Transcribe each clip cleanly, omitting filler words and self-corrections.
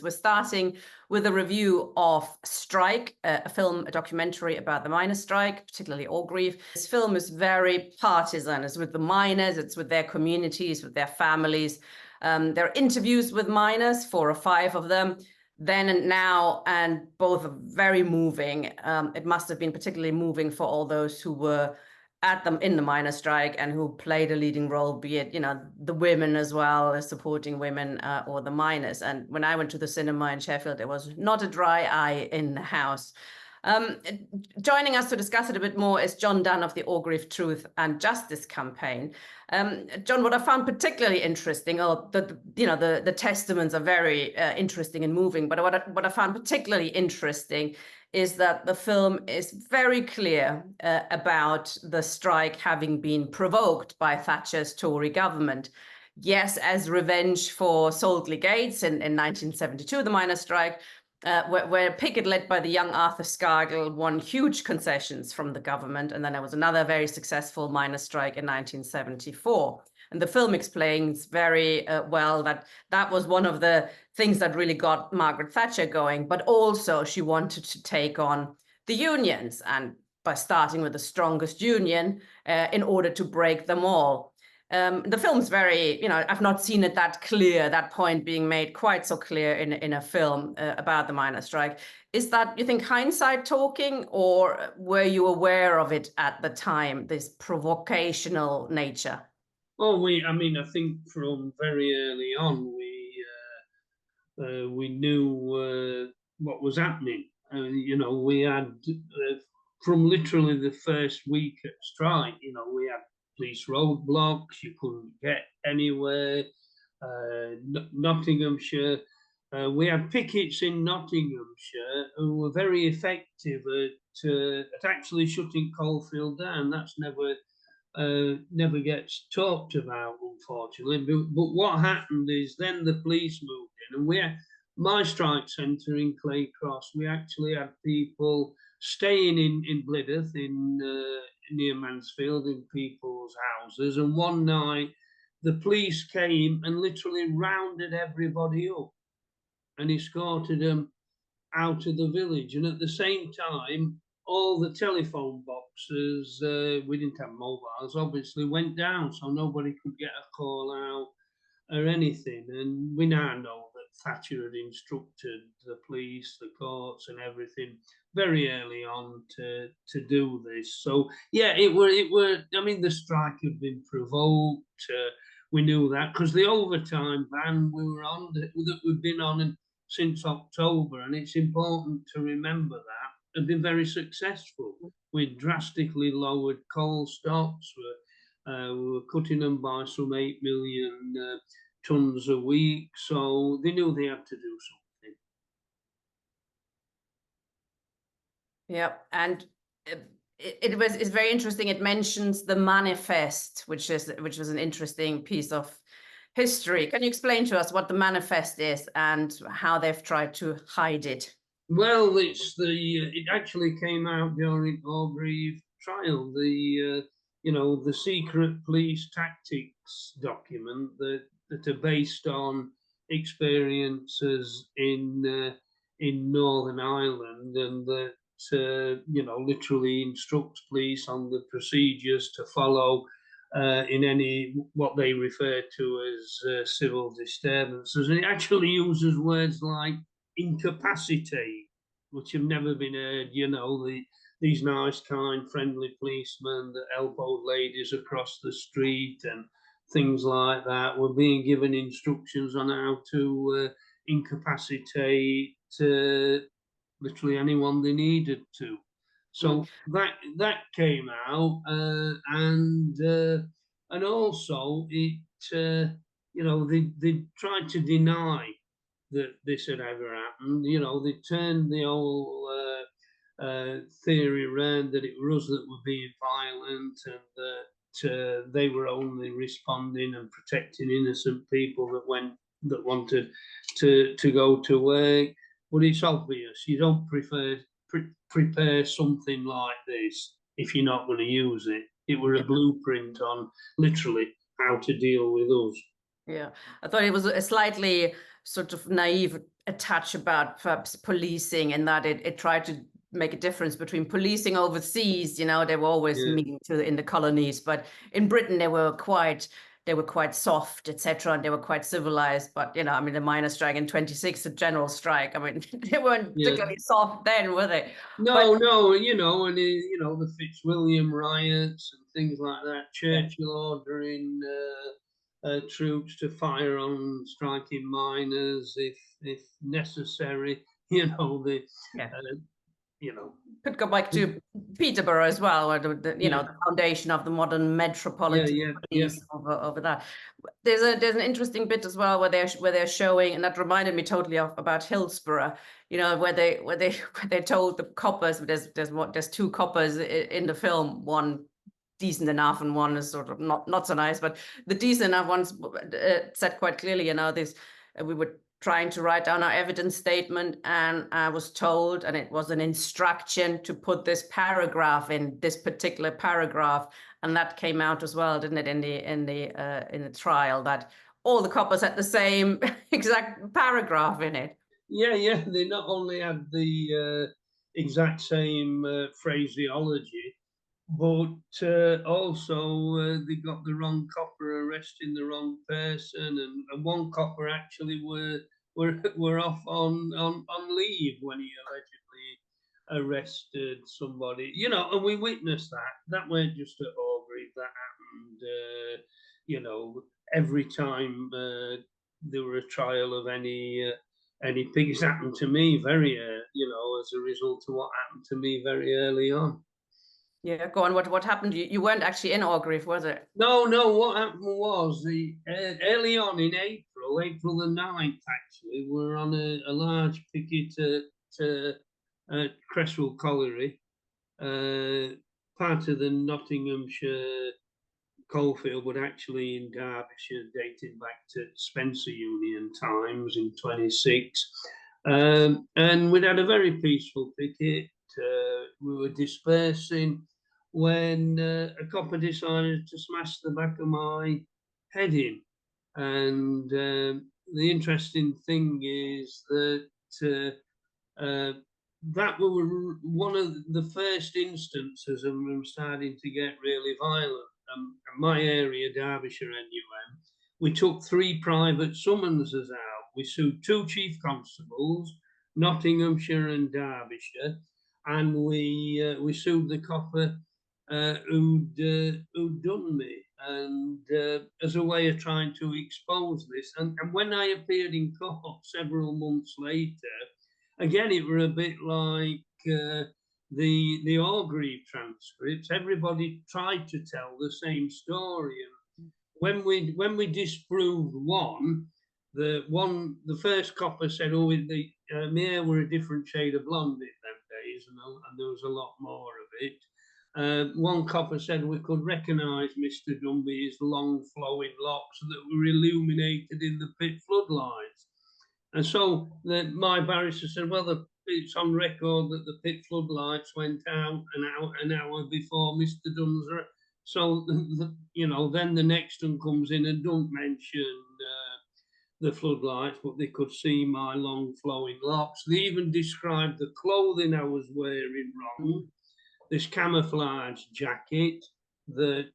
We're starting with a review of Strike, a documentary about the miners' strike, particularly Orgreave. This film is very partisan. It's with the miners, it's with their communities, with their families. There are interviews with miners, 4 or 5 of them, then and now, and both are very moving. It must have been particularly moving for all those who were in the miners' strike and who played a leading role, be it, the women as well, as supporting women or the miners. And when I went to the cinema in Sheffield, there was not a dry eye in the house. Joining us to discuss it a bit more is John Dunn of the Orgreave Truth and Justice campaign. John, what I found particularly interesting, the testaments are very interesting and moving, but what I found particularly interesting is that the film is very clear about the strike having been provoked by Thatcher's Tory government. Yes, as revenge for Saltley Gates in 1972, the miners' strike, where a picket led by the young Arthur Scargill won huge concessions from the government. And then there was another very successful miners' strike in 1974. And the film explains very well that was one of the things that really got Margaret Thatcher going, but also she wanted to take on the unions, and by starting with the strongest union in order to break them all. The film's very, I've not seen it that clear, that point being made quite so clear in a film about the miners' strike. Is that, you think, hindsight talking, or were you aware of it at the time, this provocational nature? Well, I think from very early on, we knew what was happening. We had from literally the first week at strike. We had police roadblocks. You couldn't get anywhere. Nottinghamshire. We had pickets in Nottinghamshire who were very effective at actually shutting Coalfield down. That's never gets talked about, unfortunately. But what happened is then the police moved in, and my strike centre in Claycross, we actually had people staying in Blydydd, near Mansfield, in people's houses. And one night, the police came and literally rounded everybody up and escorted them out of the village. And at the same time, all the telephone boxes, we didn't have mobiles, obviously, went down, so nobody could get a call out or anything. And we now know that Thatcher had instructed the police, the courts and everything very early on to do this. So yeah, the strike had been provoked. We knew that because the overtime ban we were on, that we've been on since October, and it's important to remember that, have been very successful. We drastically lowered coal stocks. We were cutting them by some 8 million tonnes a week. So they knew they had to do something. Yeah, and it's very interesting. It mentions the manifest, which was an interesting piece of history. Can you explain to us what the manifest is and how they've tried to hide it? Well, it actually came out during Orgreave trial. The secret police tactics document that are based on experiences in Northern Ireland, and that literally instructs police on the procedures to follow in any what they refer to as civil disturbances. And it actually uses words like incapacitate, which have never been heard. These nice, kind, friendly policemen that help old ladies across the street and things like that were being given instructions on how to incapacitate literally anyone they needed to. So that came out, and also it they tried to deny that this had ever happened. They turned the whole theory around that it was us that were being violent, and that they were only responding and protecting innocent people that wanted to go to work. But it's obvious you don't prepare something like this if you're not going to use it. It were a blueprint on literally how to deal with us. Yeah, I thought it was a slightly sort of naive a touch about perhaps policing, and that it tried to make a difference between policing overseas. You know, they were always Yeah. mean to in the colonies, but in Britain they were quite soft, etc., and they were quite civilized. But you know, I mean, the miners' strike in '26, the general strike. I mean, they weren't Yeah. particularly soft then, were they? But No, no, you know, and the Fitzwilliam riots and things like that. yeah, Churchill ordering troops to fire on striking miners if necessary. You know the, yeah. uh, you know, Could go back to Peterborough as well, or you know, yeah, the foundation of the modern yeah, metropolitan yeah, yeah, police over that. There's an interesting bit as well where they're showing, and that reminded me totally of about Hillsborough. You know, where they where they told the coppers, there's two coppers in the film, one decent enough and one is sort of not so nice, but the decent enough ones said quite clearly, you know, this we were trying to write down our evidence statement, and I was told, and it was an instruction to put this paragraph in this particular paragraph, and that came out as well, didn't it, in the trial, that all the coppers had the same exact paragraph in it. yeah, yeah. They not only had the exact same phraseology, but also they got the wrong copper arresting the wrong person, and one copper actually were off on leave when he allegedly arrested somebody. You know, and we witnessed that. That weren't just at Aubrey. That happened. You know, every time there were a trial of any pig. It's happened to me very, as a result of what happened to me very early on. Yeah, go on. What happened? You weren't actually in Orgreave, was it? No, no. What happened was early on in April the 9th, actually, we're on a large picket at Cresswell Colliery, part of the Nottinghamshire coalfield, but actually in Derbyshire, dating back to Spencer Union times in '26. And we'd had a very peaceful picket. We were dispersing when a copper decided to smash the back of my head in. And the interesting thing is that uh, that were one of the first instances of them starting to get really violent. My area, Derbyshire NUM, we took 3 private summonses out. We sued 2 chief constables, Nottinghamshire and Derbyshire, and we sued the copper who'd done me, and as a way of trying to expose this. And when I appeared in court several months later, again, it were a bit like the Orgreave transcripts. Everybody tried to tell the same story, and when we disproved the first copper said, "Oh, the Mare were a different shade of blonde in them days," and there was a lot more of it. One copper said we could recognise Mr. Dunby's long flowing locks that were illuminated in the pit floodlights. And so my barrister said, well, it's on record that the pit floodlights went out an hour before Mr. Dunn's. So, then the next one comes in and don't mention the floodlights, but they could see my long flowing locks. They even described the clothing I was wearing wrong. This camouflage jacket that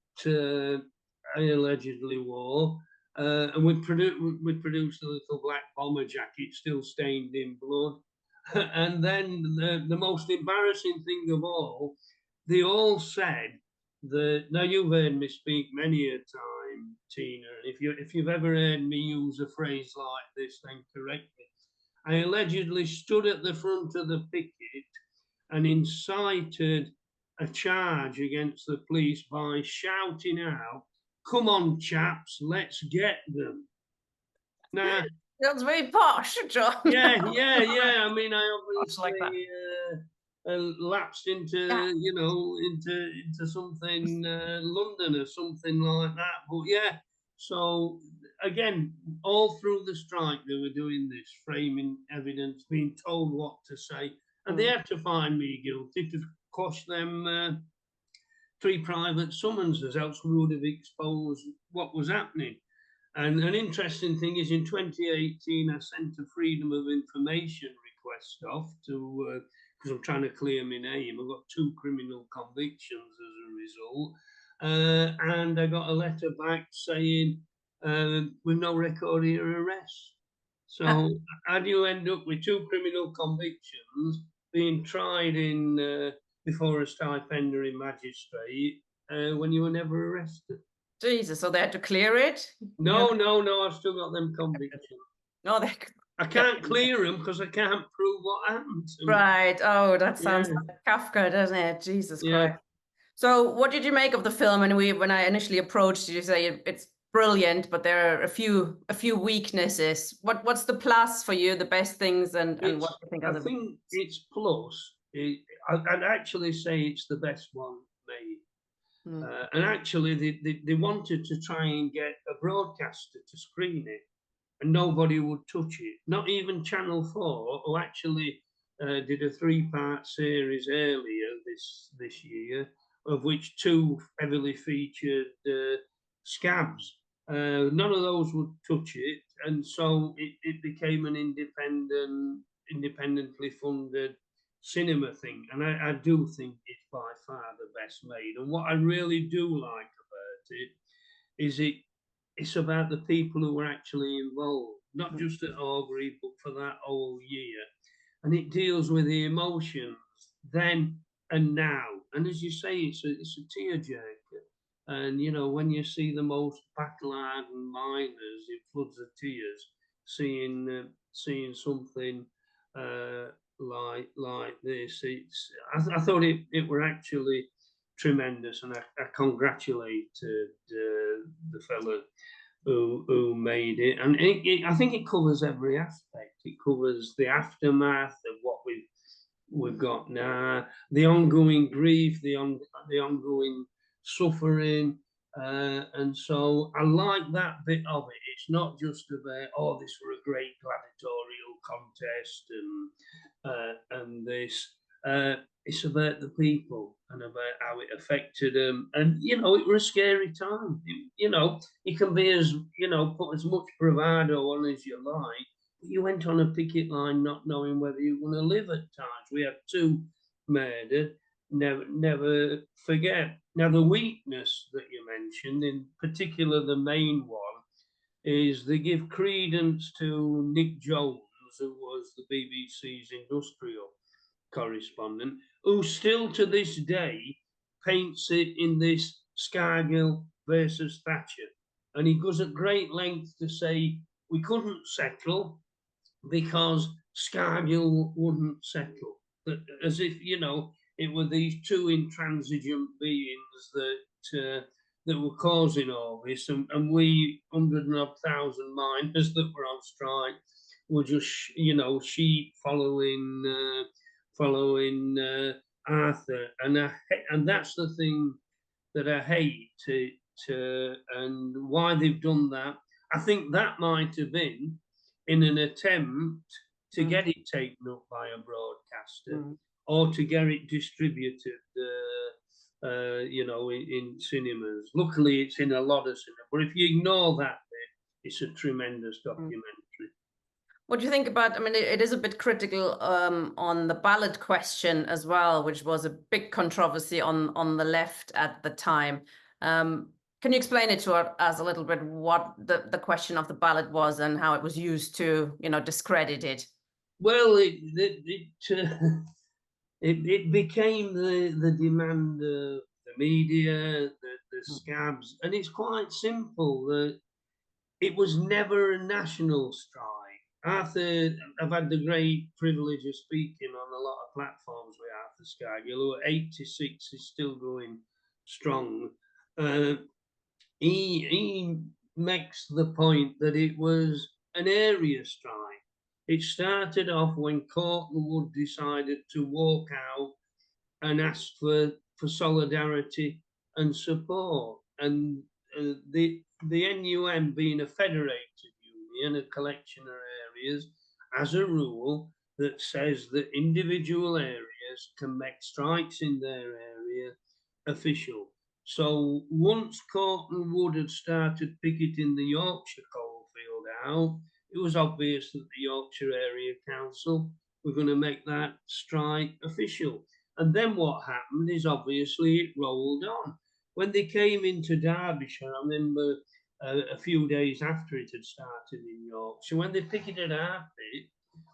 I allegedly wore. And we produced a little black bomber jacket, still stained in blood. And then the most embarrassing thing of all, they all said that. Now you've heard me speak many a time, Tina. If you've ever heard me use a phrase like this, then correct me. I allegedly stood at the front of the picket and incited a charge against the police by shouting out, "Come on, chaps, let's get them." Now, That's very posh, John. yeah, yeah, yeah. I mean, I Posh like that. obviously lapsed into, Yeah. into something London or something like that. But yeah, so again, all through the strike, they were doing this, framing evidence, being told what to say, and they had to find me guilty to quash them 3 private summonses, else we would have exposed what was happening. And an interesting thing is in 2018, I sent a Freedom of Information request off to, because I'm trying to clear my name. I've got 2 criminal convictions as a result. And I got a letter back saying, with no record of your arrest. So how do you end up with 2 criminal convictions being tried in before a stipendary magistrate when you were never arrested? Jesus, so they had to clear it? No, no, no, I've still got them convictions. No, they I can't clear them because I can't prove what happened to me. right. Oh, that Yeah, sounds like Kafka, doesn't it? Jesus yeah. Christ. So what did you make of the film? And when I initially approached you, say it's brilliant, but there are a few weaknesses. What's the plus for you, the best things, and what do you think are I the think it's plus. I'd actually say it's the best one made. mm, And actually, they wanted to try and get a broadcaster to screen it, and nobody would touch it. Not even Channel 4, who actually did a 3-part series earlier this year, of which 2 heavily featured scabs. None of those would touch it, and so it became an independently funded cinema thing. And I do think it's by far the best made. And what I really do like about it is it's about the people who were actually involved, not mm, just at Aubrey, but for that whole year. And it deals with the emotions then and now. And as you say, it's a tearjerker. And you know, when you see the most battle-hardened miners in floods of tears, seeing something like this, I thought it were actually tremendous, and I congratulate the fella who made it. And I think it covers every aspect. It covers the aftermath of what we've got now, the ongoing grief, the ongoing suffering. And so I like that bit of it. It's not just about, oh, this were a great gladiatorial contest and this. It's about the people and about how it affected them. And, you know, it was a scary time. You know, you can be as, you know, put as much bravado on as you like. You went on a picket line not knowing whether you were going to live at times. We had 2 murdered. Never forget. Now, the weakness that you mentioned, in particular the main one, is they give credence to Nick Jones, who was the BBC's industrial correspondent, who still to this day paints it in this Scargill versus Thatcher. And he goes at great length to say we couldn't settle because Scargill wouldn't settle. As if, you know, it were these 2 intransigent beings that were causing all this, and we 100,000 miners that were on strike were just, you know, sheep following Arthur, and that's the thing that I hate and why they've done that. I think that might have been in an attempt to mm, get it taken up by a broadcaster mm. or to get it distributed, you know, in cinemas. Luckily, it's in a lot of cinemas. But if you ignore that bit, it's a tremendous documentary. What do you think about, I mean, it is a bit critical on the ballot question as well, which was a big controversy on the left at the time. Can you explain it to us a little bit, what the question of the ballot was and how it was used to, you know, discredit it? Well, it became the demand of the media, the scabs, and it's quite simple. It was never a national strike. Arthur, I've had the great privilege of speaking on a lot of platforms with Arthur Scargill, who at 86 is still going strong. Uh, he makes the point that it was an area strike. It started off when Corton Wood decided to walk out and asked for solidarity and support. And the NUM, being a federated union, a collection of areas, has a rule that says that individual areas can make strikes in their area official. So once Corton Wood had started picketing the Yorkshire coalfield out, it was obvious that the Yorkshire Area Council were going to make that strike official. And then what happened is obviously it rolled on. When they came into Derbyshire, I remember a few days after it had started in Yorkshire, when they picketed our pit,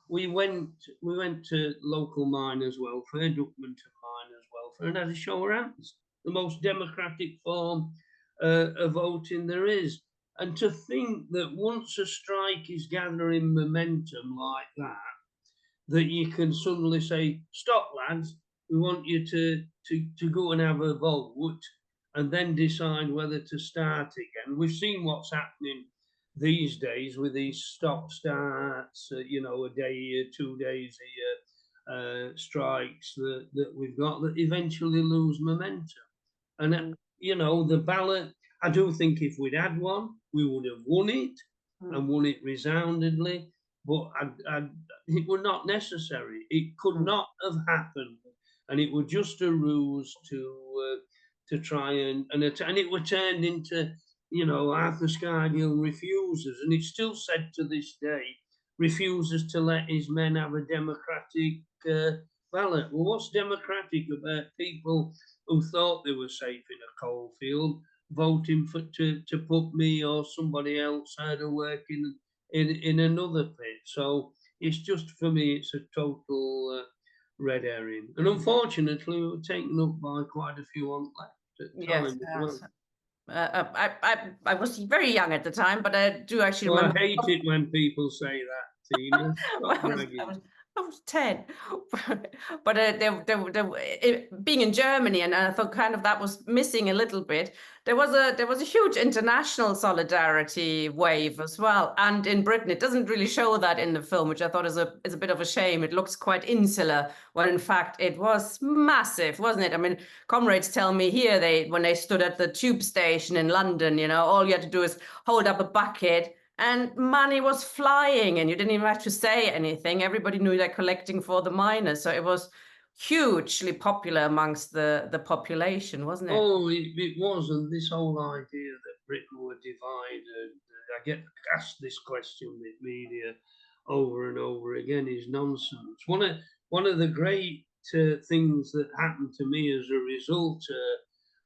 we went to local miners' welfare, Duckmanton Miners' Welfare, and had a show of hands, the most democratic form of voting there is. And to think that once a strike is gathering momentum like that you can suddenly say, "Stop, lads, we want you to go and have a vote," and then decide whether to start again. We've seen what's happening these days with these stop starts, a day here, 2 days here, strikes that we've got that eventually lose momentum. And, the ballot, I do think if we'd had one, we would have won it and won it resoundingly, but it were not necessary. It could not have happened. And it was just a ruse to try and it were turned into, Arthur Scargill refuses, and it's still said to this day, refuses to let his men have a democratic ballot. Well, what's democratic about people who thought they were safe in a coalfield voting to put me or somebody else out of work in another pit? So it's just, for me, it's a total red herring. And unfortunately, we were taken up by quite a few on left at the time as well. I was very young at the time, but I do actually remember. I hate it when people say that, Tina. I was 10, but being in Germany, and I thought kind of that was missing a little bit. There was a huge international solidarity wave as well, and in Britain it doesn't really show that in the film, which I thought is a bit of a shame. It looks quite insular, when in fact it was massive, wasn't it? I mean, comrades tell me here when they stood at the tube station in London, all you had to do is hold up a bucket and money was flying, and you didn't even have to say anything. Everybody knew they're collecting for the miners. So it was hugely popular amongst the population, wasn't it? Oh, it was. And this whole idea that Britain were divided, I get asked this question with media over and over again, is nonsense. One of the great things that happened to me as a result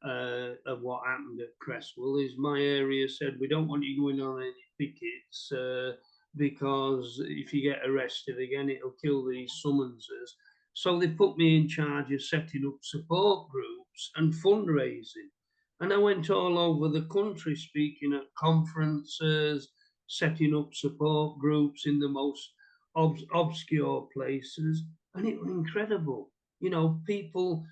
of what happened at Cresswell is my area said, "We don't want you going on any pickets because if you get arrested again, it'll kill these summonses." So they put me in charge of setting up support groups and fundraising. And I went all over the country speaking at conferences, setting up support groups in the most obscure places. And it was incredible. People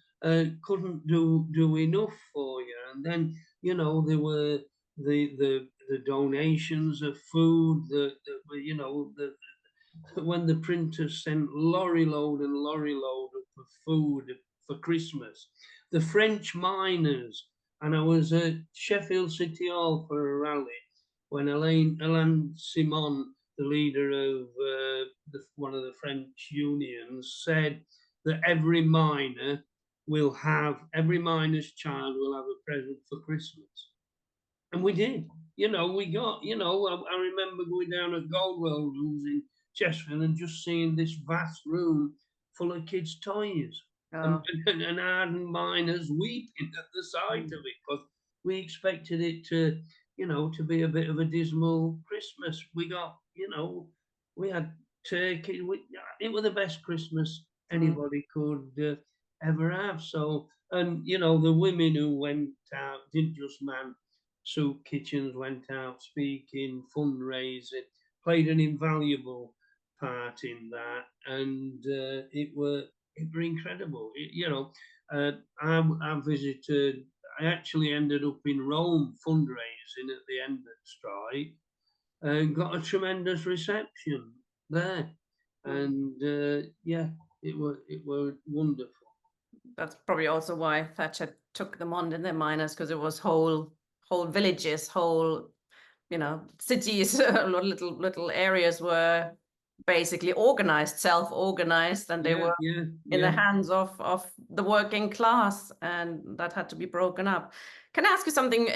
couldn't do enough for you. And then, there were the donations of food when the printers sent lorry load of food for Christmas. The French miners, and I was at Sheffield City Hall for a rally when Alain Simon, the leader of one of the French unions, said that every miner's child will have a present for Christmas. And we did. We got, I remember going down at Goldwell Rooms in Chesterfield and just seeing this vast room full of kids' toys. Oh. And ardent miners weeping at the sight of it, because we expected it to be a bit of a dismal Christmas. We got, we had turkey. It was the best Christmas anybody could ever have. So, and the women who went out didn't just man soup kitchens, went out speaking, fundraising, played an invaluable part in that, and it were incredible. I visited. I actually ended up in Rome fundraising at the end of the strike, and got a tremendous reception there, and it were wonderful. That's probably also why Thatcher took them on in their miners, because it was whole villages, whole cities, little areas were basically organized, self-organized, and they Yeah, were yeah, in the yeah. hands of the working class, and that had to be broken up. Can I ask you something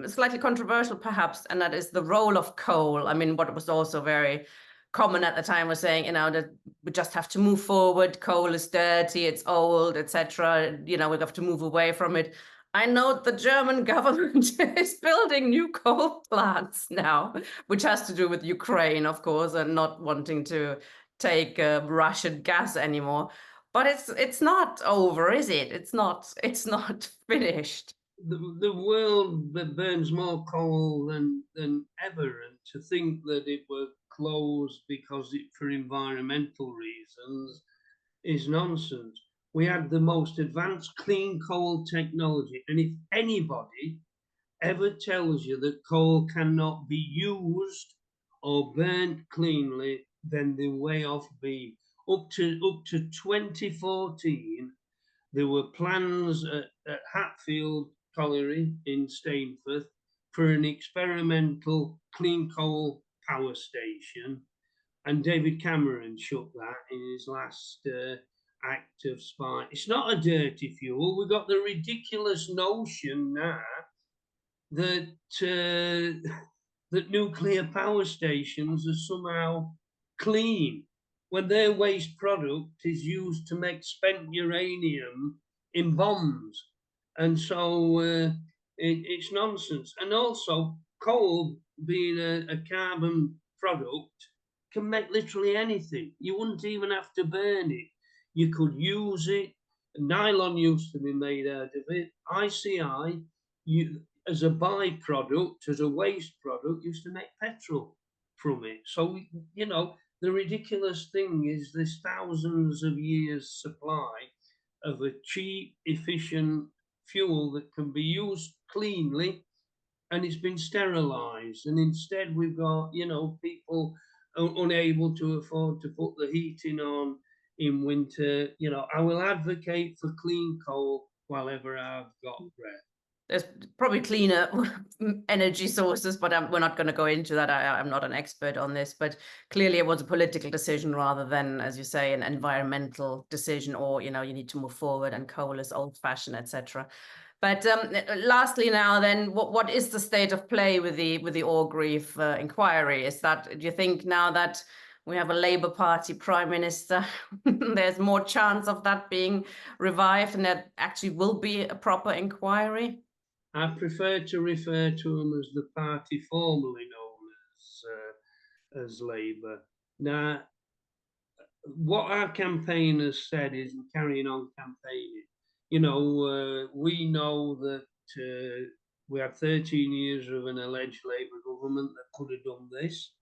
slightly controversial, perhaps, and that is the role of coal? I mean, what was also very common at the time was saying, that we just have to move forward. Coal is dirty, it's old, etc. We have to move away from it. I know the German government is building new coal plants now, which has to do with Ukraine, of course, and not wanting to take Russian gas anymore. But it's not over, is it? It's not finished. The world that burns more coal than ever, and to think that it were closed because it for environmental reasons is nonsense. We had the most advanced clean coal technology, and if anybody ever tells you that coal cannot be used or burnt cleanly, then they're way off beam. Up to 2014, there were plans at Hatfield Colliery in Stainforth for an experimental clean coal power station, and David Cameron shut that in his last act of spite. It's not a dirty fuel. We've got the ridiculous notion now that that nuclear power stations are somehow clean when their waste product is used to make spent uranium in bombs. And so it's nonsense. And also, coal being a carbon product can make literally anything. You wouldn't even have to burn it. You could use it. Nylon used to be made out of it. ICI, as a byproduct, as a waste product, used to make petrol from it. So, the ridiculous thing is there's thousands of years supply of a cheap, efficient fuel that can be used cleanly, and it's been sterilized. And instead we've got, people unable to afford to put the heating on in winter. I will advocate for clean coal while ever I've got breath. There's probably cleaner energy sources, but we're not going to go into that. I'm not an expert on this, but clearly it was a political decision rather than, as you say, an environmental decision, or, you need to move forward and coal is old-fashioned, etc. But lastly now then, what is the state of play with the Orgreave inquiry? Do you think now that we have a Labour Party Prime Minister, there's more chance of that being revived and that actually will be a proper inquiry? I prefer to refer to them as the party formerly known as Labour. Now, what our campaign has said is we're carrying on campaigning. We know that we had 13 years of an alleged Labour government that could have done this.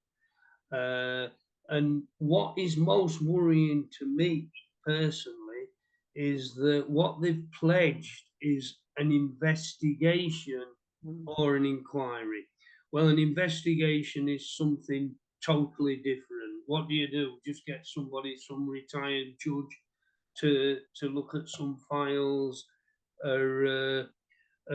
And what is most worrying to me personally is that what they've pledged is an investigation or an inquiry. Well, an investigation is something totally different. What do? Just get some retired judge to look at some files or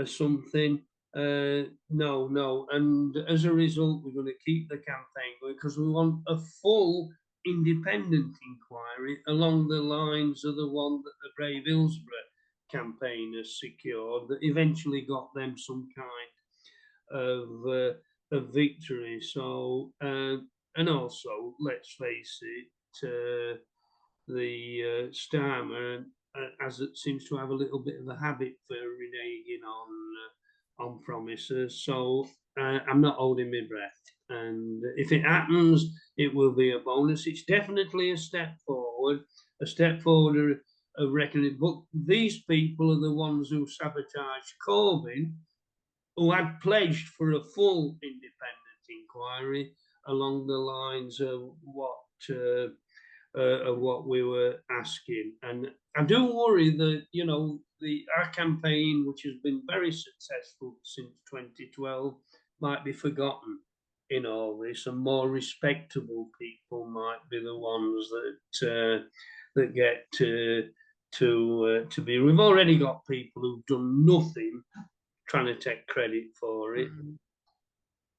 something? No. And as a result, we're going to keep the campaign going because we want a full independent inquiry along the lines of the one that the Brave Hillsborough campaign has secured, that eventually got them some kind of victory. So, and also, let's face it, the Starmer, as it seems to have a little bit of a habit for reneging on promises. So I'm not holding my breath. And if it happens, it will be a bonus. It's definitely a step forward of reckoning. But these people are the ones who sabotaged Corbyn, who had pledged for a full independent inquiry along the lines of what we were asking. And I do worry that, our campaign, which has been very successful since 2012, might be forgotten in all this, and more respectable people might be the ones that get to be. We've already got people who've done nothing trying to take credit for it.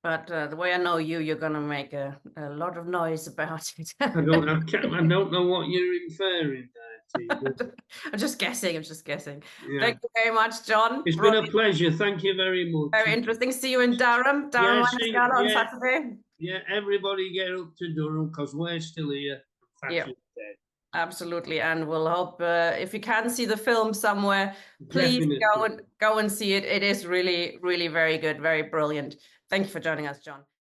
But the way I know you, you're going to make a lot of noise about it. I don't know what you're inferring there, Tina. I'm just guessing. I'm just guessing. Yeah. Thank you very much, John. It's been a pleasure. Thank you very much. Very interesting. See you in Durham, Yeah, Miners Gala on Saturday. Yeah, everybody get up to Durham because we're still here. Yeah, Fashion's dead. absolutely. And we'll hope if you can see the film somewhere, please Definitely. go and see it. It is really, really very good, very brilliant. Thank you for joining us, John.